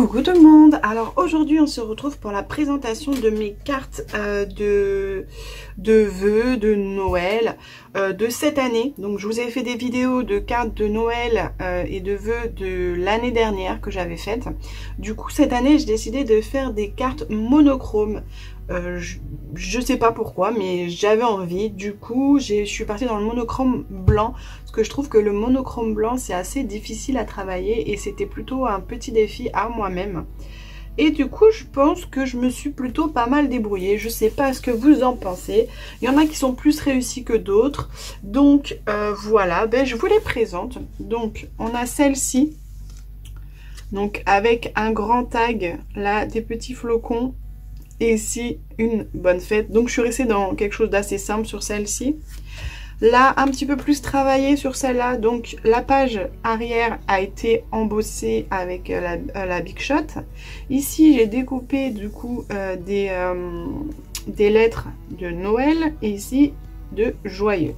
Coucou tout le monde. Alors aujourd'hui on se retrouve pour la présentation de mes cartes de vœux de Noël de cette année. Donc je vous ai fait des vidéos de cartes de Noël et de vœux de l'année dernière que j'avais faites. Du coup cette année j'ai décidé de faire des cartes monochromes. Je sais pas pourquoi, mais j'avais envie. Du coup je suis partie dans le monochrome blanc, parce que je trouve que le monochrome blanc c'est assez difficile à travailler et c'était plutôt un petit défi à moi-même. Et du coup je pense que je me suis plutôt pas mal débrouillée. Je sais pas ce que vous en pensez. Il y en a qui sont plus réussis que d'autres. Donc voilà, je vous les présente. Donc on a celle-ci, donc avec un grand tag là, des petits flocons. Et ici, une bonne fête. Donc je suis restée dans quelque chose d'assez simple sur celle-ci. Là, un petit peu plus travaillé sur celle-là. Donc la page arrière a été embossée avec la Big Shot. Ici, j'ai découpé du coup des lettres de Noël. Et ici, de joyeux.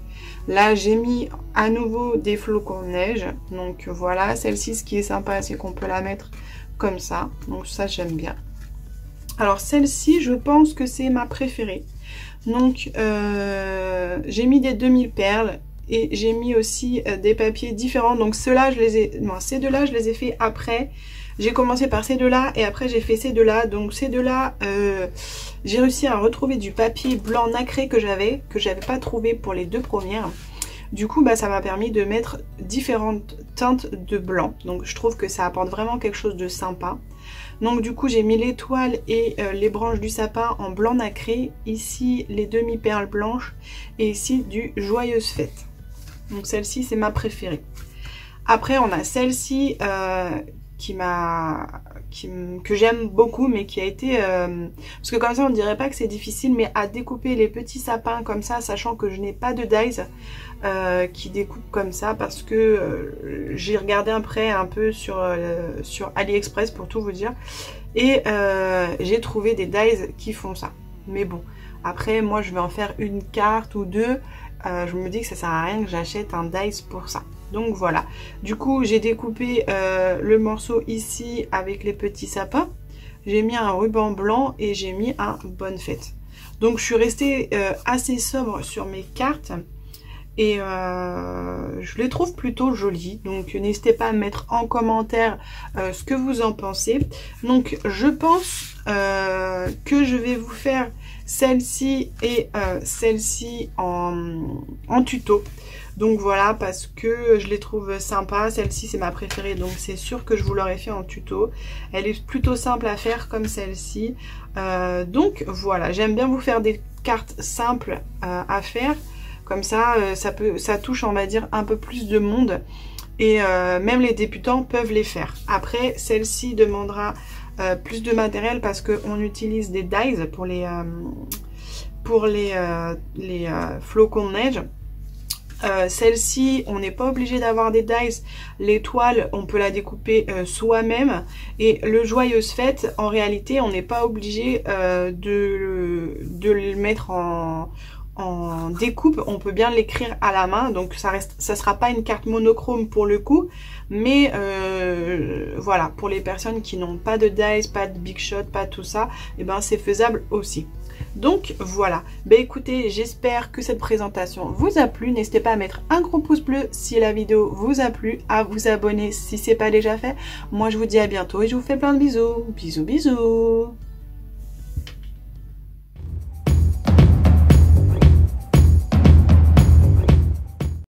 Là, j'ai mis à nouveau des flocons de neige. Donc voilà, celle-ci, ce qui est sympa, c'est qu'on peut la mettre comme ça. Donc ça, j'aime bien. Alors celle-ci, je pense que c'est ma préférée. Donc j'ai mis des demi-perles et j'ai mis aussi des papiers différents. Donc ceux-là, ces deux-là, je les ai fait après. J'ai commencé par ces deux-là et après j'ai fait ces deux-là. Donc ces deux-là, j'ai réussi à retrouver du papier blanc nacré que j'avais pas trouvé pour les deux premières. Du coup, ça m'a permis de mettre différentes teintes de blanc. Donc je trouve que ça apporte vraiment quelque chose de sympa. Donc du coup j'ai mis l'étoile et les branches du sapin en blanc nacré. Ici les demi-perles blanches et ici du joyeuse fête. Donc celle-ci c'est ma préférée. Après on a celle-ci que j'aime beaucoup, mais qui a été parce que comme ça on dirait pas que c'est difficile, mais à découper les petits sapins comme ça, sachant que je n'ai pas de dies qui découpe comme ça, parce que j'ai regardé après un peu sur AliExpress pour tout vous dire, et j'ai trouvé des dies qui font ça. Mais bon, après moi je vais en faire une carte ou deux, je me dis que ça sert à rien que j'achète un dies pour ça. Donc voilà, du coup j'ai découpé le morceau ici avec les petits sapins, j'ai mis un ruban blanc et j'ai mis un bonne fête. Donc je suis restée assez sobre sur mes cartes et je les trouve plutôt jolies. Donc n'hésitez pas à mettre en commentaire ce que vous en pensez. Donc je pense que je vais vous faire celle-ci et celle-ci en tuto. Donc voilà, parce que je les trouve sympas. Celle-ci c'est ma préférée, donc c'est sûr que je vous l'aurais fait en tuto. Elle est plutôt simple à faire comme celle-ci. Donc voilà, j'aime bien vous faire des cartes simples à faire. Comme ça, ça touche, on va dire, un peu plus de monde. Et même les débutants peuvent les faire. Après, celle-ci demandera plus de matériel parce qu'on utilise des dies pour les flocons de neige. Celle-ci, on n'est pas obligé d'avoir des dies. L'étoile, on peut la découper soi-même. Et le joyeuse fête, en réalité, on n'est pas obligé de le mettre en découpe. On peut bien l'écrire à la main. Donc ça sera pas une carte monochrome pour le coup. Mais voilà, pour les personnes qui n'ont pas de dies, pas de big shot, pas tout ça, et c'est faisable aussi. Donc voilà, écoutez, j'espère que cette présentation vous a plu. N'hésitez pas à mettre un gros pouce bleu si la vidéo vous a plu, à vous abonner si ce n'est pas déjà fait. Moi je vous dis à bientôt et je vous fais plein de bisous. Bisous bisous.